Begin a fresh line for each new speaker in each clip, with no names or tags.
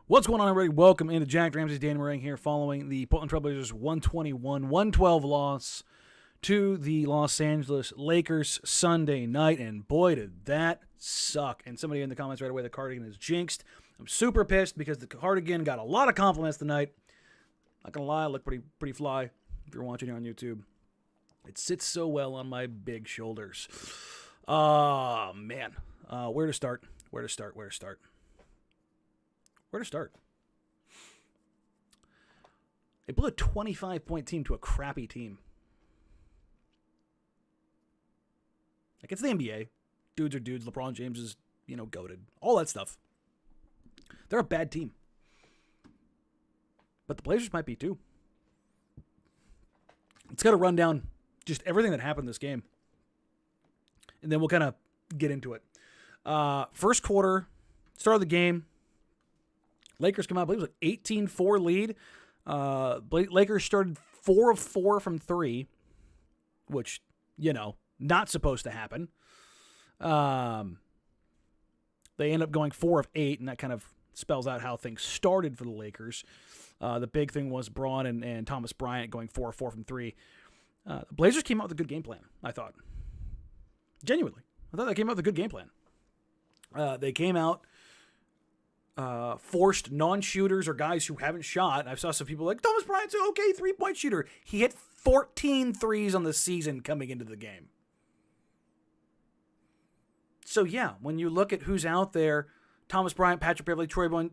What's going on, everybody? Welcome into Jack Ramsays. Danny Marang here, following the Portland Trailblazers 121-112 loss to the Los Angeles Lakers Sunday night, and boy, did that suck. And somebody in the comments right away, the cardigan is jinxed. I'm super pissed because the cardigan got a lot of compliments tonight. Not gonna lie, I look pretty fly if you're watching here on YouTube. It sits so well on my big shoulders. Oh, man. Where to start? They blew a 25-point team to a crappy team. Like, it's the NBA. Dudes are dudes. LeBron James is, goated. All that stuff. They're a bad team. But the Blazers might be too. Let's got to run down just everything that happened this game. And then we'll kind of get into it. First quarter, start of the game. Lakers come out, I believe it was an 18-4 lead. Lakers started 4 of 4 from 3, which, not supposed to happen. They end up going 4 of 8, and that kind of spells out how things started for the Lakers. The big thing was Braun and Thomas Bryant going 4 of 4 from 3. The Blazers came out with a good game plan, I thought. Genuinely. I thought they came out with a good game plan. They came out, forced non-shooters or guys who haven't shot. And I saw some people like, Thomas Bryant's an okay three-point shooter. He hit 14 threes on the season coming into the game. So, yeah, when you look at who's out there, Thomas Bryant, Patrick Beverley, Troy Brown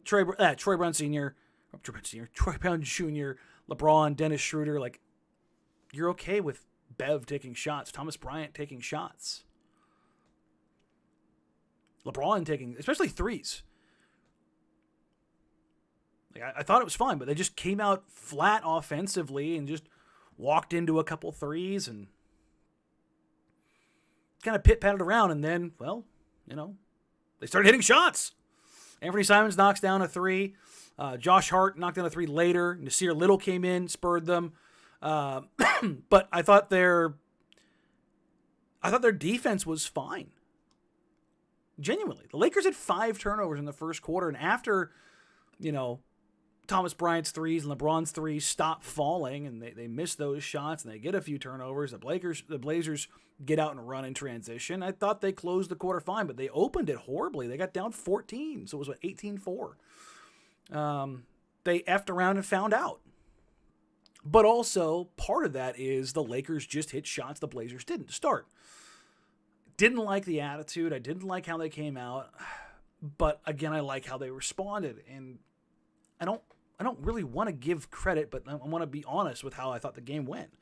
Sr., Troy Brown Jr., LeBron, Dennis Schroeder, like, you're okay with Bev taking shots, Thomas Bryant taking shots. LeBron taking, especially threes. Like, I thought it was fine, but they just came out flat offensively and just walked into a couple threes and kind of pit-patted around. And then, well, they started hitting shots. Anthony Simons knocks down a 3. Josh Hart knocked down a 3 later. Nasir Little came in, spurred them. But I thought their defense was fine. Genuinely. The Lakers had 5 turnovers in the first quarter, and after, Thomas Bryant's threes and LeBron's threes stop falling, and they miss those shots, and they get a few turnovers. The Blazers get out and run in transition. I thought they closed the quarter fine, but they opened it horribly. They got down 14, so it was 18-4. They effed around and found out. But also, part of that is the Lakers just hit shots the Blazers didn't to start. Didn't like the attitude. I didn't like how they came out. But again, I like how they responded. And I don't really want to give credit, but I want to be honest with how I thought the game went.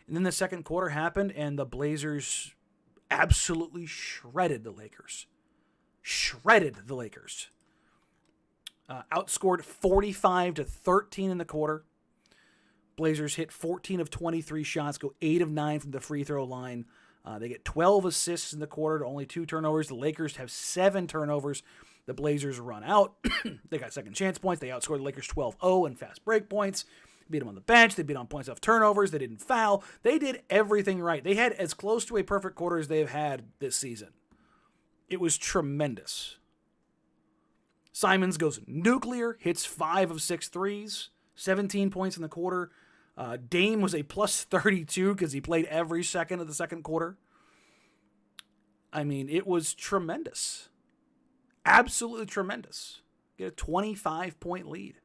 And then the second quarter happened, and the Blazers absolutely shredded the Lakers. Outscored 45-13 in the quarter. Blazers hit 14 of 23 shots, go 8 of 9 from the free throw line. They get 12 assists in the quarter to only 2 turnovers. The Lakers have 7 turnovers. The Blazers run out. They got second chance points. They outscored the Lakers 12-0 in fast break points. Beat them on the bench. They beat on points off turnovers. They didn't foul. They did everything right. They had as close to a perfect quarter as they've had this season. It was tremendous. Simons goes nuclear, hits 5 of 6 threes, 17 points in the quarter. Dame was a plus 32 because he played every second of the second quarter. I mean, it was tremendous. Absolutely tremendous. Get a 25-point lead.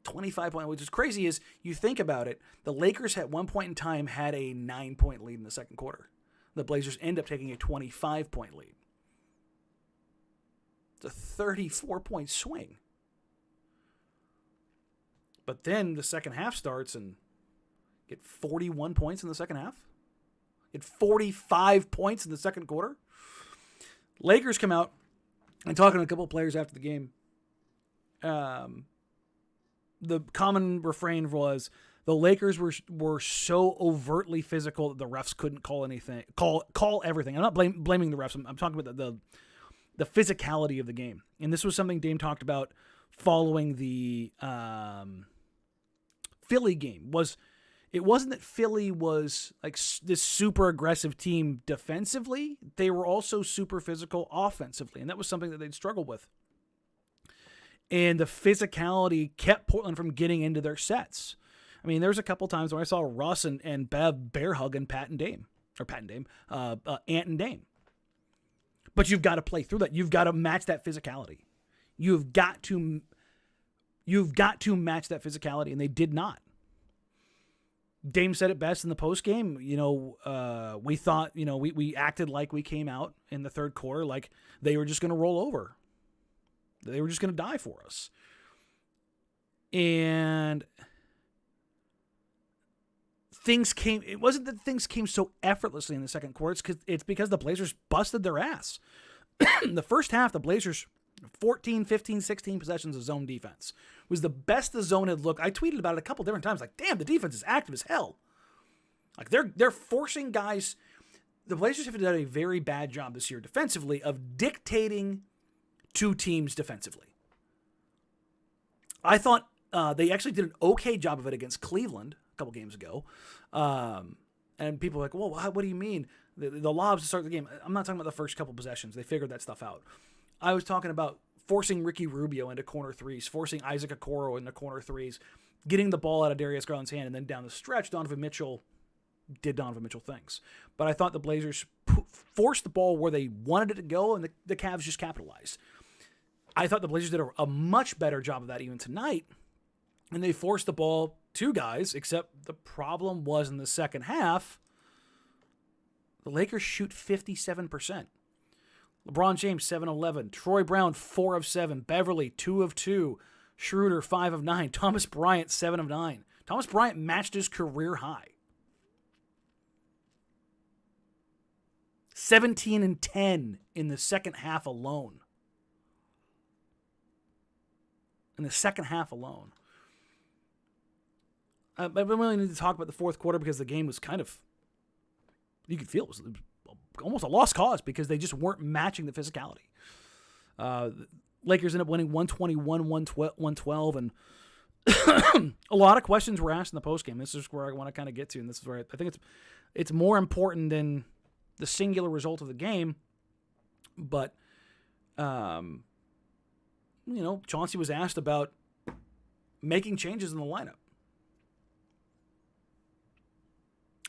25-point, which is crazy is you think about it, the Lakers at one point in time had a 9-point lead in the second quarter. The Blazers end up taking a 25-point lead. It's a 34-point swing. But then the second half starts and get 41 points in the second half. Get 45 points in the second quarter. Lakers come out and talking to a couple of players after the game. The common refrain was the Lakers were so overtly physical that the refs couldn't call anything, call everything. I'm not blaming the refs. I'm talking about the physicality of the game. And this was something Dame talked about following the Philly game. It wasn't that Philly was like this super aggressive team defensively. They were also super physical offensively, and that was something that they'd struggled with. And the physicality kept Portland from getting into their sets. I mean, there was a couple times where I saw Russ and Bev bear hugging Ant and Dame. But you've got to play through that. You've got to match that physicality. You've got to match that physicality, and they did not. Dame said it best in the post game. We thought, we acted like we came out in the third quarter like they were just going to roll over. They were just going to die for us. And it wasn't that things came so effortlessly in the second quarter. It's because the Blazers busted their ass. In the first half, the Blazers, 14, 15, 16 possessions of zone defense. It was the best the zone had looked. I tweeted about it a couple different times. Like, damn, the defense is active as hell. Like, they're forcing guys. The Blazers have done a very bad job this year defensively of dictating two teams defensively. I thought they actually did an okay job of it against Cleveland a couple games ago. And people are like, well, what do you mean? The lobs to start the game. I'm not talking about the first couple possessions. They figured that stuff out. I was talking about forcing Ricky Rubio into corner threes, forcing Isaac Okoro into corner threes, getting the ball out of Darius Garland's hand, and then down the stretch, Donovan Mitchell did Donovan Mitchell things. But I thought the Blazers forced the ball where they wanted it to go, and the Cavs just capitalized. I thought the Blazers did a much better job of that even tonight, and they forced the ball to guys, except the problem was in the second half, the Lakers shoot 57%. LeBron James, 7-11. Troy Brown, 4 of 7. Beverly, 2 of 2. Schroeder, 5 of 9. Thomas Bryant, 7 of 9. Thomas Bryant matched his career high. 17 and 10 in the second half alone. In the second half alone. I really need to talk about the fourth quarter because the game was kind of, you could feel it was almost a lost cause because they just weren't matching the physicality. Lakers ended up winning 121-112, and a lot of questions were asked in the postgame. This is where I want to kind of get to, and this is where I think it's more important than the singular result of the game. But, Chauncey was asked about making changes in the lineup.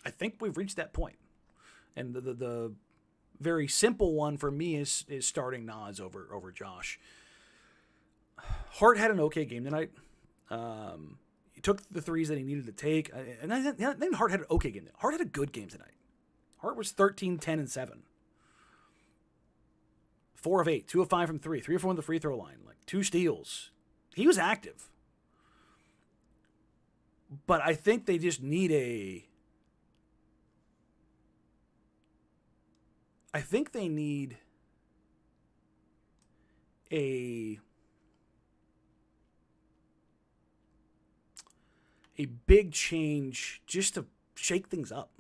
I think we've reached that point. And the very simple one for me is starting Nas over Josh. Hart had an okay game tonight. He took the threes that he needed to take. And then Hart had an okay game. Hart had a good game tonight. Hart was 13, 10, and 7. 4 of 8, 2 of 5 from 3, 3 of 4 on the free throw line, like 2 steals. He was active. But I think they just need a big change just to shake things up.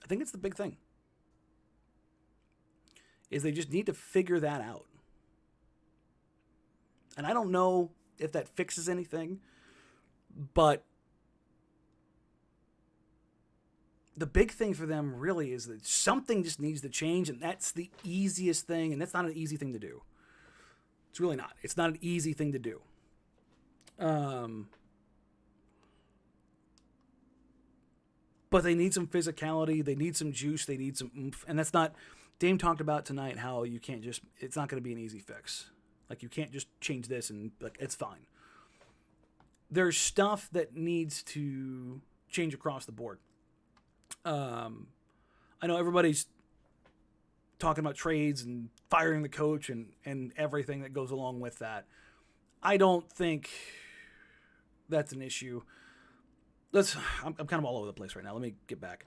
I think it's the big thing. Is they just need to figure that out. And I don't know if that fixes anything, but the big thing for them really is that something just needs to change, and that's the easiest thing, and that's not an easy thing to do. It's really not. It's not an easy thing to do. But they need some physicality. They need some juice. They need some oomph. And that's not... Dame talked about tonight how you can't just... It's not going to be an easy fix. Like, you can't just change this and, like, it's fine. There's stuff that needs to change across the board. I know everybody's talking about trades and firing the coach and everything that goes along with that. I don't think that's an issue. I'm kind of all over the place right now. Let me get back.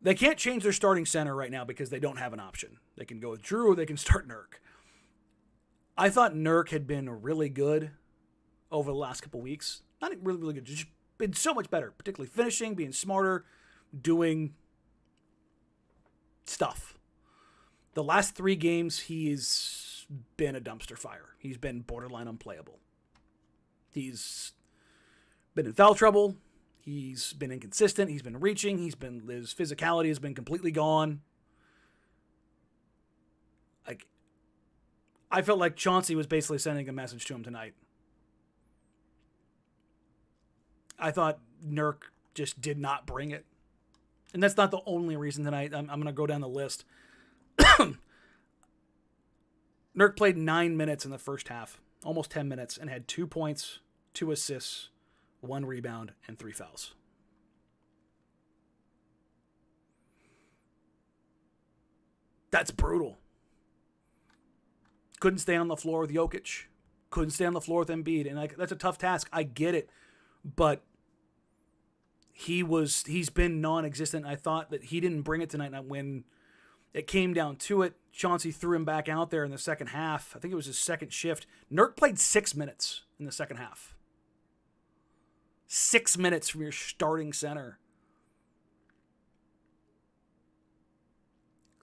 They can't change their starting center right now because they don't have an option. They can go with Drew or they can start Nurk. I thought Nurk had been really good over the last couple weeks. Not really, really good. Just been so much better, particularly finishing, being smarter, doing stuff. The last 3 games, he's been a dumpster fire. He's been borderline unplayable. He's been in foul trouble. He's been inconsistent. He's been reaching. His physicality has been completely gone. I felt like Chauncey was basically sending a message to him tonight. I thought Nurk just did not bring it. And that's not the only reason tonight. I'm going to go down the list. Nurk played 9 minutes in the first half, almost 10 minutes, and had 2 points, 2 assists, 1 rebound, and 3 fouls. That's brutal. Couldn't stay on the floor with Jokic. Couldn't stay on the floor with Embiid. And that's a tough task. I get it. But he's been non-existent. I thought that he didn't bring it tonight. And when it came down to it, Chauncey threw him back out there in the second half. I think it was his second shift. Nurk played 6 minutes in the second half. 6 minutes from your starting center.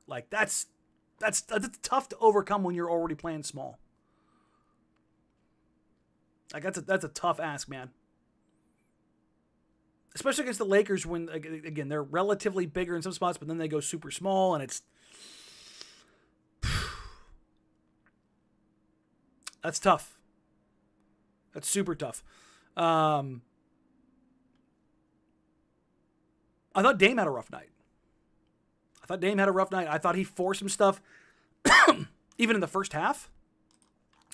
Like, that's tough to overcome when you're already playing small. Like, that's a tough ask, man. Especially against the Lakers when, again, they're relatively bigger in some spots, but then they go super small, and it's... That's tough. That's super tough. I thought Dame had a rough night. I thought he forced some stuff, even in the first half.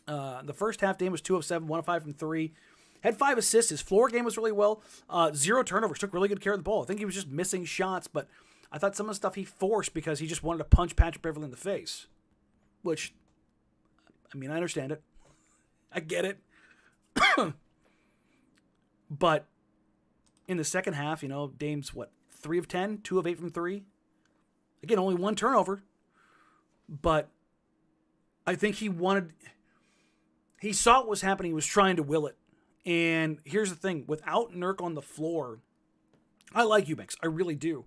The first half, Dame was 2 of 7, 1 of 5 from 3. Had 5 assists. His floor game was really well. 0 turnovers. Took really good care of the ball. I think he was just missing shots, but I thought some of the stuff he forced because he just wanted to punch Patrick Beverley in the face. Which, I mean, I understand it. I get it. But in the second half, Dame's, 3 of 10? 2 of 8 from 3? Again, only 1 turnover. But I think he saw what was happening. He was trying to will it. And here's the thing. Without Nurk on the floor, I like Eubanks. I really do.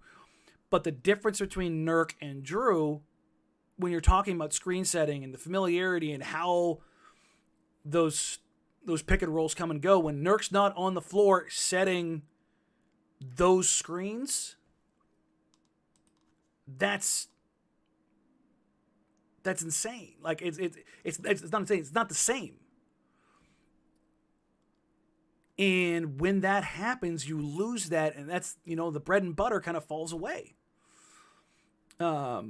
But the difference between Nurk and Drew, when you're talking about screen setting and the familiarity and how those pick and rolls come and go, when Nurk's not on the floor setting those screens, that's insane. Like it's not insane. It's not the same. And when that happens, you lose that, and that's the bread and butter kind of falls away. I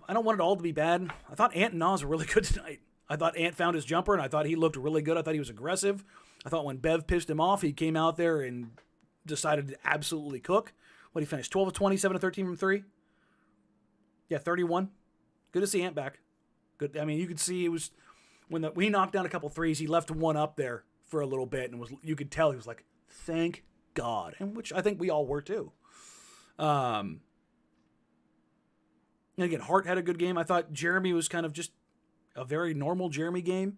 don't want it all to be bad. I thought Ant and Nas were really good tonight. I thought Ant found his jumper, and I thought he looked really good. I thought he was aggressive. I thought when Bev pissed him off, he came out there and decided to absolutely cook. What he finished? 12 of 20, 7 of 13 from 3? Yeah, 31. Good to see Ant back. Good. I mean, you could see it was when he knocked down a couple threes, he left one up there for a little bit, and you could tell he was like, thank God. And which I think we all were too. And again, Hart had a good game. I thought Jeremy was kind of just a very normal Jeremy game.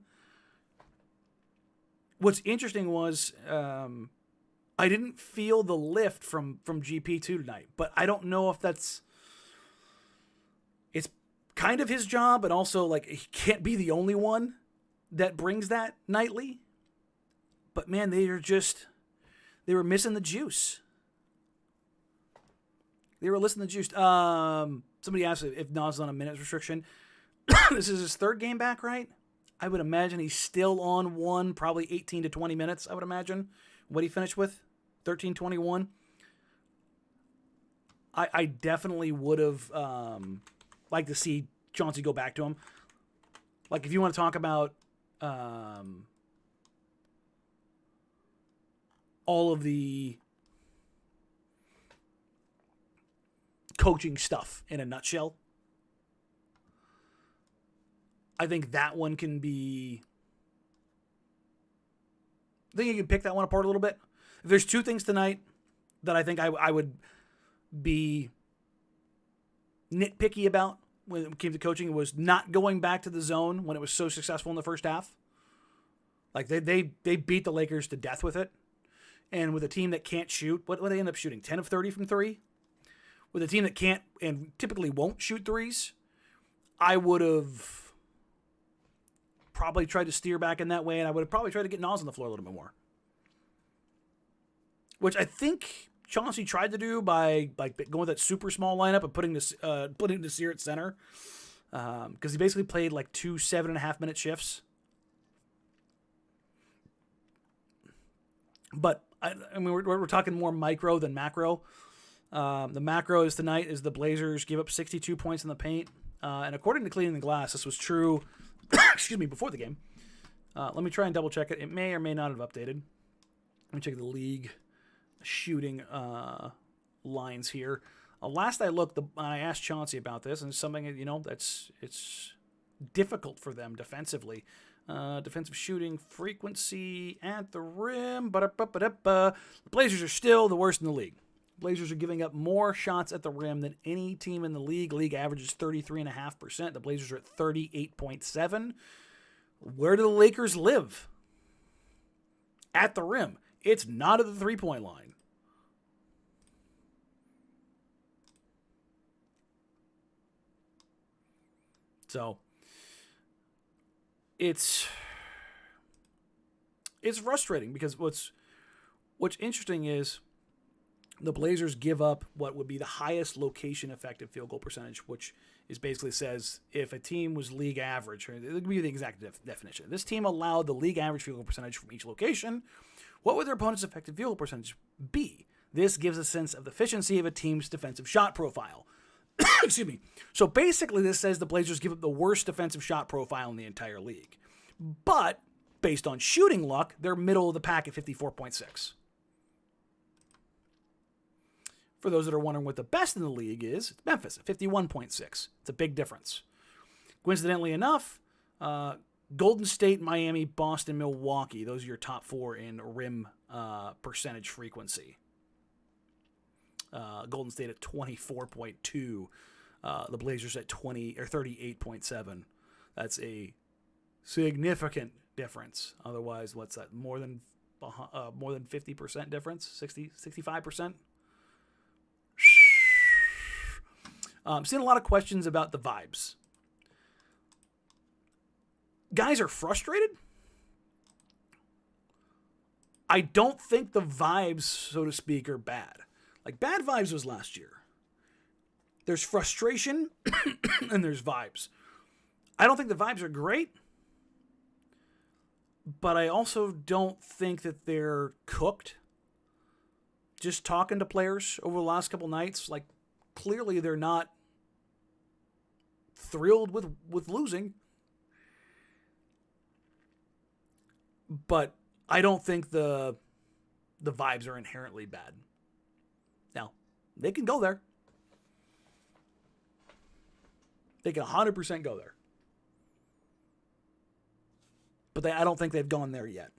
What's interesting was I didn't feel the lift from GP2 tonight, but I don't know if it's kind of his job, and also like he can't be the only one that brings that nightly. But man, they were missing the juice. They were missing the juice. Somebody asked if Nas is on a minutes restriction. This is his 3rd game back, right? I would imagine he's still on one, probably 18 to 20 minutes, I would imagine. What he finished with? 13-21. I definitely would have liked to see Chauncey go back to him. Like, if you want to talk about all of the coaching stuff in a nutshell, I think that one can be... I think you can pick that one apart a little bit. If there's 2 things tonight that I think I would be nitpicky about when it came to coaching, it was not going back to the zone when it was so successful in the first half. Like, they beat the Lakers to death with it. And with a team that can't shoot, what do they end up shooting? 10 of 30 from 3? With a team that can't and typically won't shoot threes, I would have probably tried to steer back in that way, and I would have probably tried to get Nas on the floor a little bit more. Which I think Chauncey tried to do by going with that super small lineup and putting Nasir at center. because he basically played like 2 7.5-minute shifts. But I mean, we're talking more micro than macro. The macro is tonight is the Blazers give up 62 points in the paint. And according to Cleaning the Glass, this was true, excuse me, before the game. Let me try and double check it. It may or may not have updated. Let me check the league shooting lines here. Last I looked, I asked Chauncey about this, and it's something, it's difficult for them defensively. Defensive shooting frequency at the rim. The Blazers are still the worst in the league. Blazers are giving up more shots at the rim than any team in the league. League average is 33.5%. The Blazers are at 38.7%. Where do the Lakers live? At the rim. It's not at the three-point line. So it's frustrating because what's interesting is the Blazers give up what would be the highest location effective field goal percentage, which is basically says if a team was league average, it would be the exact definition. This team allowed the league average field goal percentage from each location. What would their opponent's effective field goal percentage be? This gives a sense of the efficiency of a team's defensive shot profile. Excuse me. So basically this says the Blazers give up the worst defensive shot profile in the entire league. But based on shooting luck, they're middle of the pack at 54.6. For those that are wondering what the best in the league is, it's Memphis at 51.6. It's a big difference. Coincidentally enough, Golden State, Miami, Boston, Milwaukee, those are your top four in rim percentage frequency. Golden State at 24.2. The Blazers at 38.7. That's a significant difference. Otherwise, what's that? More than 50% difference? 65%? Seeing a lot of questions about the vibes. Guys are frustrated. I don't think the vibes, so to speak, are bad. Like, bad vibes was last year. There's frustration and there's vibes. I don't think the vibes are great, but I also don't think that they're cooked. Just talking to players over the last couple nights, like, clearly they're not thrilled with losing. But I don't think the vibes are inherently bad. Now, they can go there. They can 100% go there. But I don't think they've gone there yet.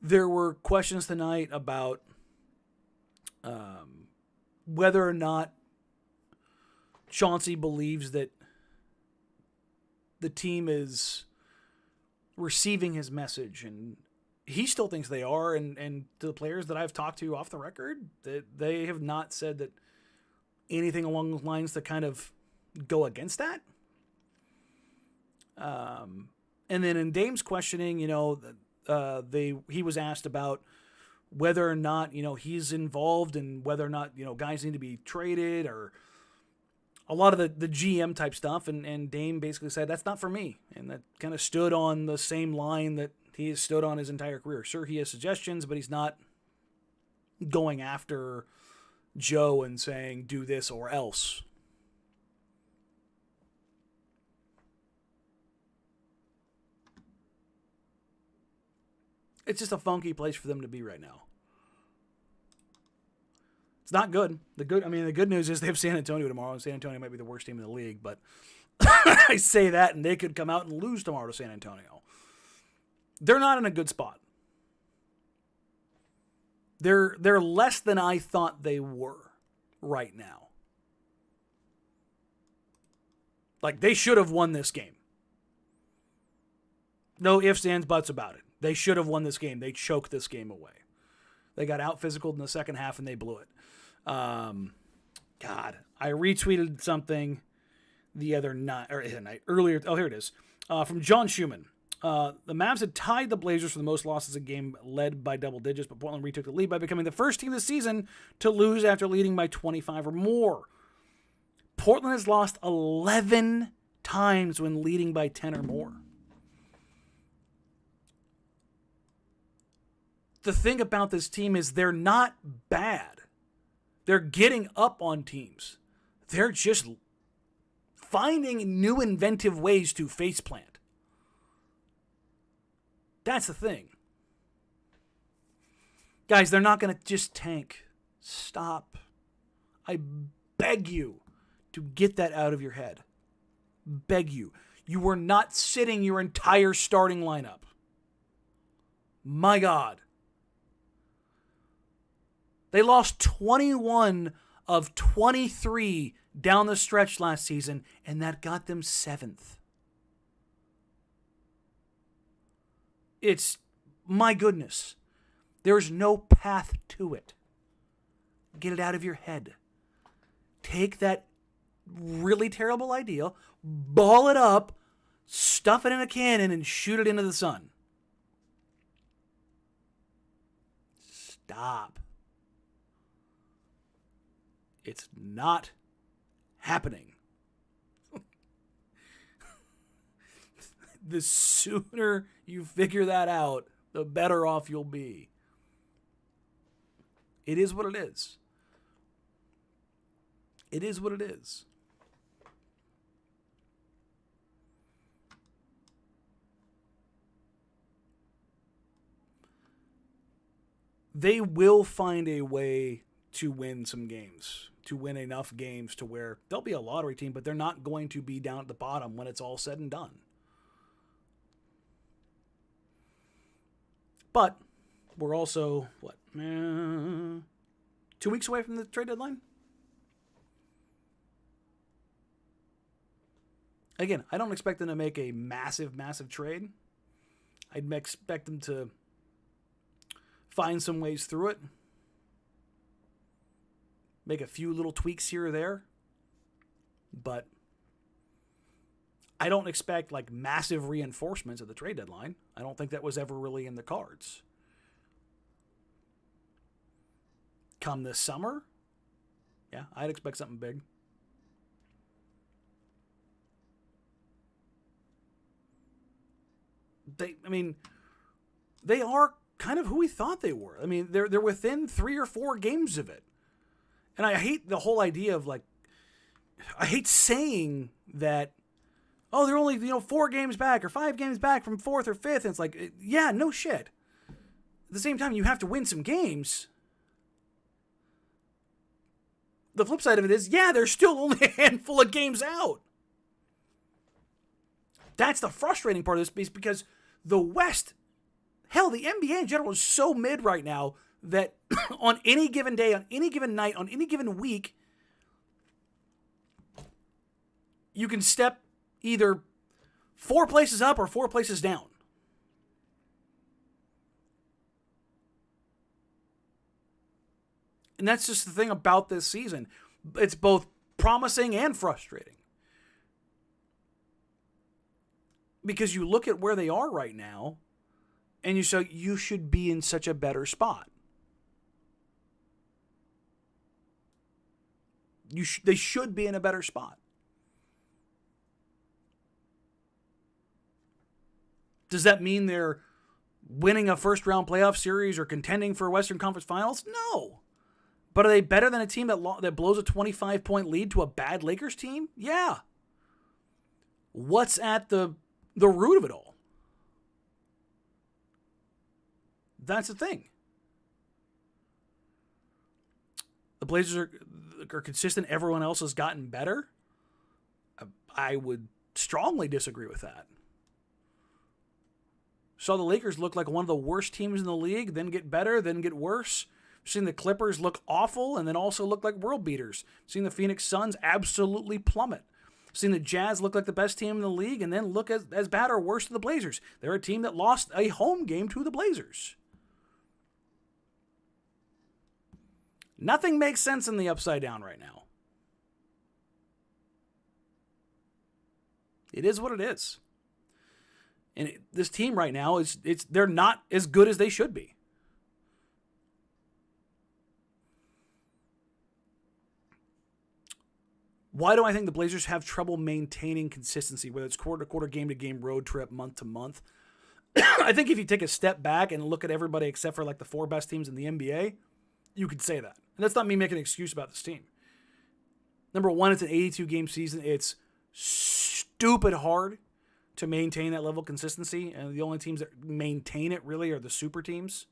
There were questions tonight about whether or not Chauncey believes that the team is receiving his message, and he still thinks they are, and to the players that I've talked to off the record, that they have not said that anything along those lines to kind of go against that. And then in Dame's questioning, he was asked about whether or not, he's involved and whether or not, guys need to be traded or a lot of the GM type stuff. And Dame basically said, that's not for me. And that kind of stood on the same line that he has stood on his entire career. Sure, he has suggestions, but he's not going after Joe and saying, do this or else. It's just a funky place for them to be right now. It's not good. The good news is they have San Antonio tomorrow, and San Antonio might be the worst team in the league, but I say that, and they could come out and lose tomorrow to San Antonio. They're not in a good spot. They're less than I thought they were right now. Like, they should have won this game. No ifs, ands, buts about it. They should have won this game. They choked this game away. They got out-physicaled in the second half, and they blew it. God, I retweeted something the other night, earlier. Oh, here it is. From John Schumann. The Mavs had tied the Blazers for the most losses in a game led by double digits, but Portland retook the lead by becoming the first team this season to lose after leading by 25 or more. Portland has lost 11 times when leading by 10 or more. The thing about this team is they're not bad. They're getting up on teams. They're just finding new inventive ways to faceplant. That's the thing. Guys, they're not going to just tank. Stop. I beg you to get that out of your head. Beg you. You were not sitting your entire starting lineup. My God. They lost 21 of 23 down the stretch last season, and that got them 7th. It's, my goodness, there's no path to it. Get it out of your head. Take that really terrible idea, ball it up, stuff it in a cannon, and shoot it into the sun. Stop. It's not happening. The sooner you figure that out, the better off you'll be. It is what it is. It is what it is. They will find a way to win some games, to win enough games to where they'll be a lottery team, but they're not going to be down at the bottom when it's all said and done. But we're also, 2 weeks away from the trade deadline? Again, I don't expect them to make a massive, massive trade. I'd expect them to find some ways through it. Make a few little tweaks here or there. But I don't expect like massive reinforcements at the trade deadline. I don't think that was ever really in the cards. Come this summer, yeah, I'd expect something big. They are kind of who we thought they were. I mean, they're within 3 or 4 games of it. And I hate the whole idea of I hate saying that, oh, they're only, 4 games back or 5 games back from 4th or 5th. And it's like, yeah, no shit. At the same time, you have to win some games. The flip side of it is, yeah, there's still only a handful of games out. That's the frustrating part of this piece because the West, hell, the NBA in general is so mid right now that on any given day, on any given night, on any given week, you can step either 4 places up or 4 places down. And that's just the thing about this season. It's both promising and frustrating. Because you look at where they are right now, and you say, you should be in such a better spot. They should be in a better spot. Does that mean they're winning a first-round playoff series or contending for Western Conference Finals? No. But are they better than a team that blows a 25-point lead to a bad Lakers team? Yeah. What's at the root of it all? That's the thing. The Blazers are consistent. Everyone else has gotten better. I would strongly disagree with that. Saw the Lakers look like one of the worst teams in the league, then get better, then get worse. Seen the Clippers look awful and then also look like world beaters. Seen the Phoenix Suns absolutely plummet. Seen the Jazz look like the best team in the league and then look as bad or worse than the Blazers. They're a team that lost a home game to the Blazers. Nothing makes sense in the upside down right now. It is what it is. And this team right now they're not as good as they should be. Why do I think the Blazers have trouble maintaining consistency, whether it's quarter to quarter, game to game, road trip, month to month? I think if you take a step back and look at everybody except for like the 4 best teams in the NBA, you could say that. And that's not me making an excuse about this team. Number one, it's an 82-game season. It's stupid hard to maintain that level of consistency, and the only teams that maintain it really are the super teams.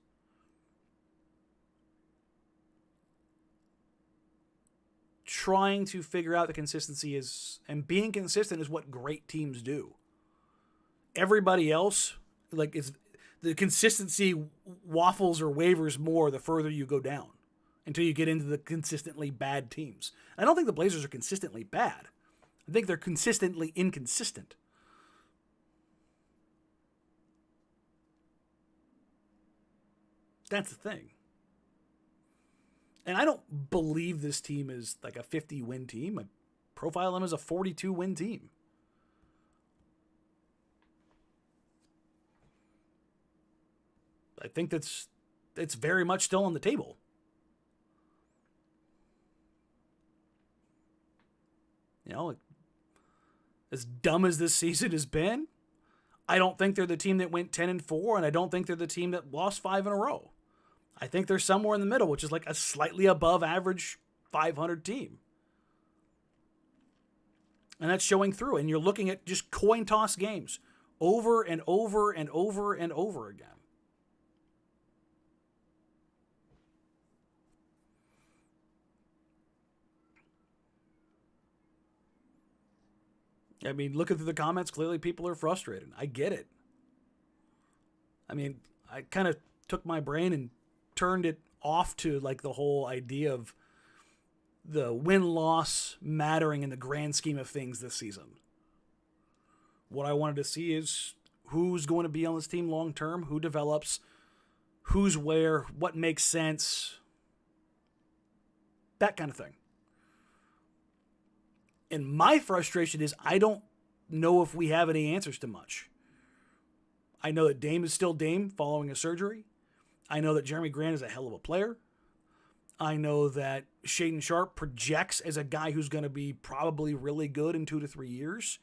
Trying to figure out the consistency and being consistent is what great teams do. Everybody else, like, it's the consistency waffles or wavers more the further you go down until you get into the consistently bad teams. I don't think the Blazers are consistently bad. I think they're consistently inconsistent. That's the thing. And I don't believe this team is like a 50-win team. I profile them as a 42-win team. I think it's very much still on the table. You know, as dumb as this season has been, I don't think they're the team that went 10-4, and I don't think they're the team that lost 5 in a row. I think they're somewhere in the middle, which is like a slightly above average 500 team. And that's showing through. And you're looking at just coin toss games over and over and over and over again. I mean, looking through the comments, clearly people are frustrated. I get it. I mean, I kind of took my brain and turned it off to like the whole idea of the win-loss mattering in the grand scheme of things this season. What I wanted to see is who's going to be on this team long-term, who develops, who's where, what makes sense, that kind of thing. And my frustration is I don't know if we have any answers to much. I know that Dame is still Dame following a surgery. I know that Jeremy Grant is a hell of a player. I know that Shaedon Sharpe projects as a guy who's going to be probably really good in 2 to 3 years.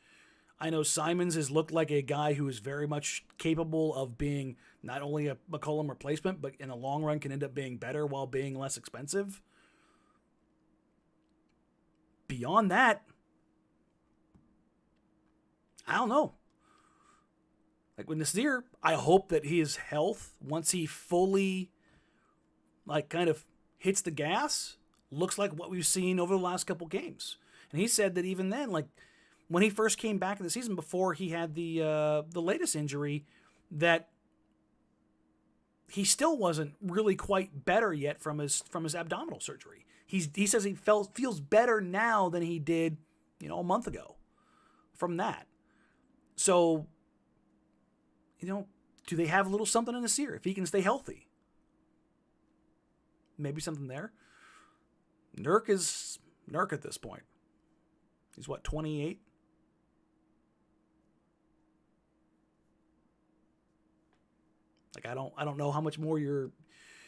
I know Simons has looked like a guy who is very much capable of being not only a McCollum replacement, but in the long run can end up being better while being less expensive. Beyond that, I don't know. Like with Nasir, I hope that his health, once he fully, like, kind of hits the gas, looks like what we've seen over the last couple games. And he said that even then, like, when he first came back in the season before he had the latest injury, that he still wasn't really quite better yet from his abdominal surgery. He says he feels better now than he did, a month ago from that. So, do they have a little something in this year if he can stay healthy? Maybe something there. Nurk is Nurk at this point. He's 28? Like, I don't know how much more you're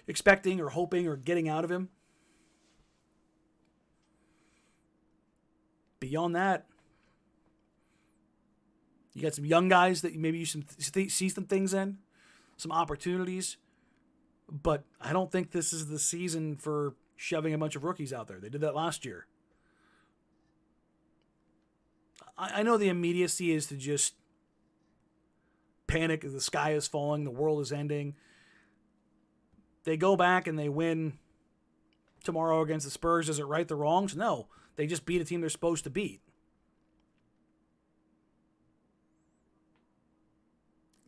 expecting or hoping or getting out of him. Beyond that, you got some young guys that maybe you see some things in, some opportunities, but I don't think this is the season for shoving a bunch of rookies out there. They did that last year. I know the immediacy is to just panic as the sky is falling, the world is ending. They go back and they win tomorrow against the Spurs. Does it right the wrongs? No. They just beat a team they're supposed to beat.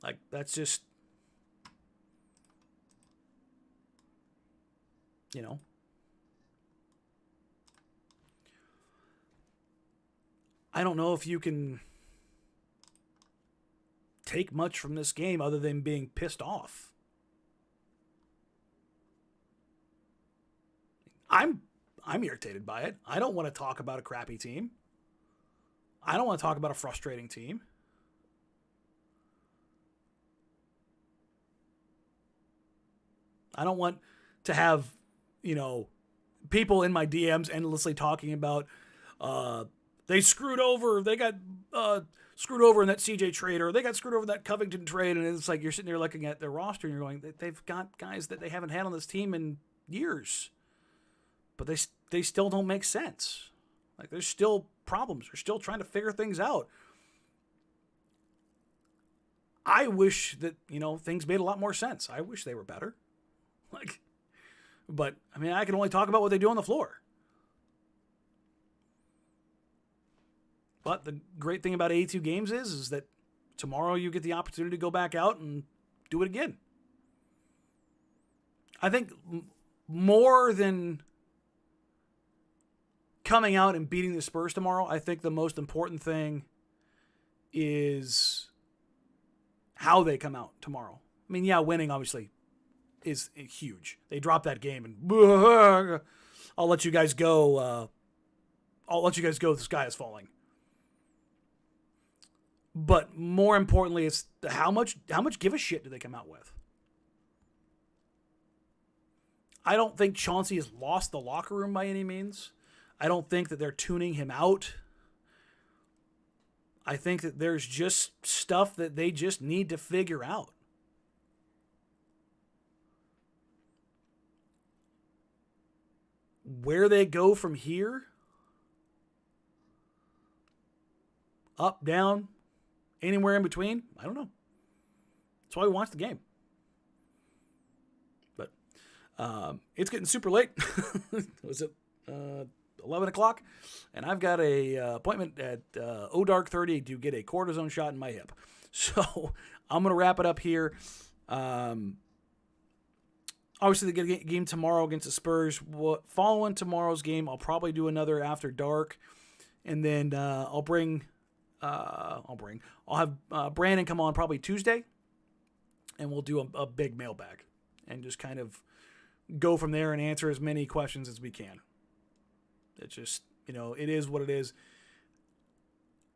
Like, that's just, I don't know if you can take much from this game other than being pissed off. I'm irritated by it. I don't want to talk about a crappy team. I don't want to talk about a frustrating team. I don't want to have, people in my DMs endlessly talking about, They screwed over. They got screwed over in that CJ trade, or they got screwed over in that Covington trade. And it's like you're sitting there looking at their roster and you're going, they've got guys that they haven't had on this team in years, but they still don't make sense. Like there's still problems. They're still trying to figure things out. I wish that, things made a lot more sense. I wish they were better. But I mean, I can only talk about what they do on the floor. But the great thing about 82 games is that tomorrow you get the opportunity to go back out and do it again. I think more than coming out and beating the Spurs tomorrow, I think the most important thing is how they come out tomorrow. I mean, yeah, winning obviously is huge. They dropped that game and I'll let you guys go. The sky is falling. But more importantly, it's how much give a shit do they come out with? I don't think Chauncey has lost the locker room by any means. I don't think that they're tuning him out. I think that there's just stuff that they just need to figure out. Where they go from here, up, down, anywhere in between, I don't know. That's why we watch the game. But it's getting super late. Was it 11 o'clock? And I've got a appointment at dark 30 to get a cortisone shot in my hip. So I'm going to wrap it up here. Obviously, the game tomorrow against the Spurs. Following tomorrow's game, I'll probably do another after dark, and then I'll have Brandon come on probably Tuesday, and we'll do a big mailbag and just kind of go from there and answer as many questions as we can. It's just, it is what it is.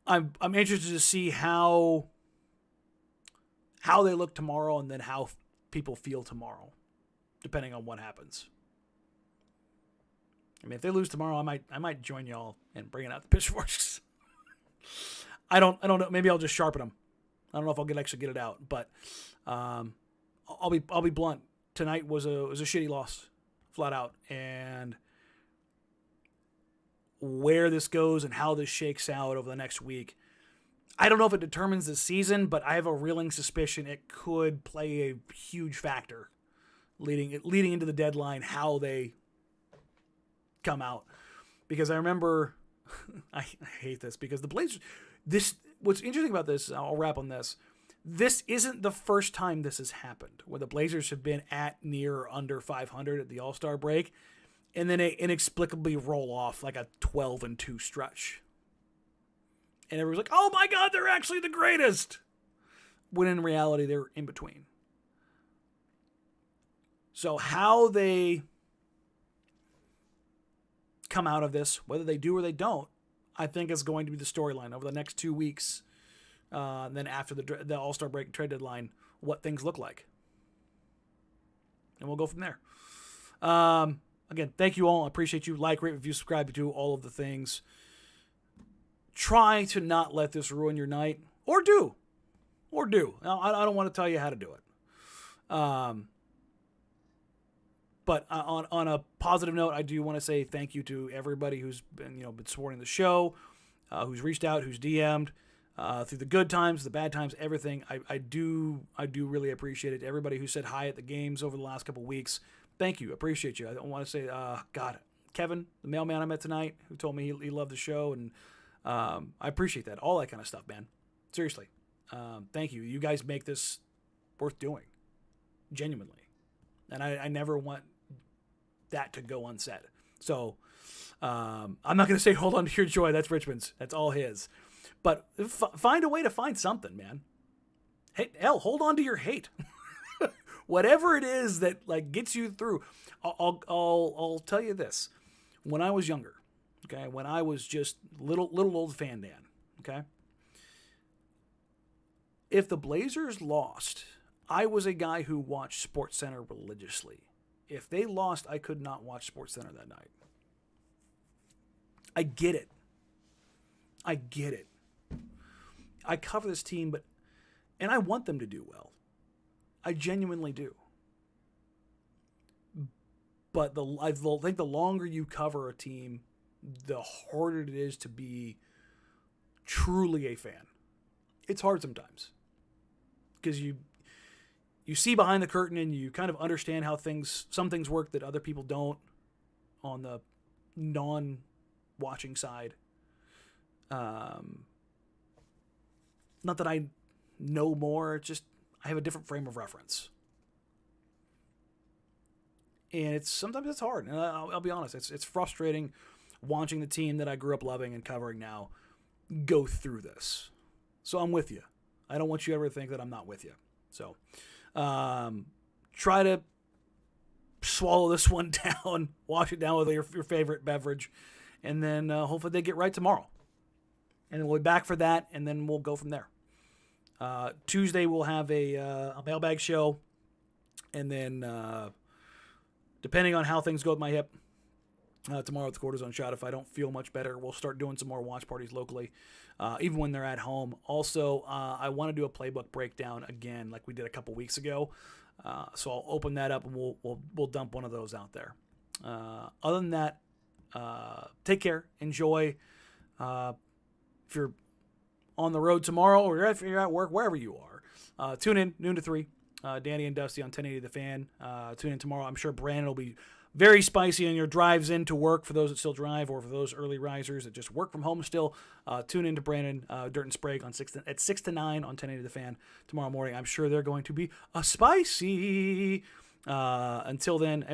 I'm interested to see how they look tomorrow, and then how people feel tomorrow, depending on what happens. I mean, if they lose tomorrow, I might join y'all in bringing out the pitchforks. I don't know. Maybe I'll just sharpen them. I don't know if I'll actually get it out, but I'll be blunt. Tonight was a shitty loss, flat out, and where this goes and how this shakes out over the next week, I don't know if it determines the season, but I have a reeling suspicion it could play a huge factor leading into the deadline, how they come out. Because I remember, I hate this, because the Blazers, what's interesting about this, I'll wrap on this, this isn't the first time this has happened, where the Blazers have been at, near, or under 500 at the All-Star break, and then they inexplicably roll off like a 12-2 stretch. And everyone's like, oh my God, they're actually the greatest. When in reality, they're in between. So how they come out of this, whether they do or they don't, I think is going to be the storyline over the next 2 weeks. And then after the All-Star break trade deadline, what things look like. And we'll go from there. Again, thank you all. I appreciate you. Like, rate, review, subscribe, do all of the things. Try to not let this ruin your night. Or do. Now, I don't want to tell you how to do it. But on a positive note, I do want to say thank you to everybody who's been supporting the show, who's reached out, who's DM'd, through the good times, the bad times, everything. I do really appreciate it. Everybody who said hi at the games over the last couple of weeks, thank you. Appreciate you. I don't want to say, God, Kevin, the mailman I met tonight, who told me he loved the show, and I appreciate that. All that kind of stuff, man. Seriously. Thank you. You guys make this worth doing. Genuinely. And I never want that to go unsaid. So I'm not going to say hold on to your joy. That's Richmond's. That's all his. But find a way to find something, man. Hey, hell, hold on to your hate. Whatever it is that gets you through. I'll tell you this. When I was younger, okay, when I was just little old fan Dan, okay, if the Blazers lost, I was a guy who watched SportsCenter religiously. If they lost, I could not watch SportsCenter that night. I get it. I get it. I cover this team, and I want them to do well. I genuinely do. But I think the longer you cover a team, the harder it is to be truly a fan. It's hard sometimes because you see behind the curtain and you kind of understand how some things work that other people don't on the non-watching side. Not that I know more, it's just I have a different frame of reference. And sometimes it's hard. And I'll be honest, it's frustrating watching the team that I grew up loving and covering now go through this. So I'm with you. I don't want you ever to think that I'm not with you. So try to swallow this one down, wash it down with your favorite beverage, and then hopefully they get right tomorrow. And then we'll be back for that, and then we'll go from there. Tuesday we'll have a mailbag show, and then depending on how things go with my hip, tomorrow with the cortisone shot, if I don't feel much better, we'll start doing some more watch parties locally, even when they're at home. Also, I want to do a playbook breakdown again, like we did a couple weeks ago. So I'll open that up and we'll dump one of those out there. Other than that, take care, enjoy. If you're on the road tomorrow or if you're at work, wherever you are, tune in noon to 3. Danny and Dusty on 1080 The Fan. Tune in tomorrow. I'm sure Brandon will be very spicy on your drives into work for those that still drive or for those early risers that just work from home still. Tune in to Brandon, Dirt and Sprague at 6 to 9 on 1080 The Fan tomorrow morning. I'm sure they're going to be spicy. Until then,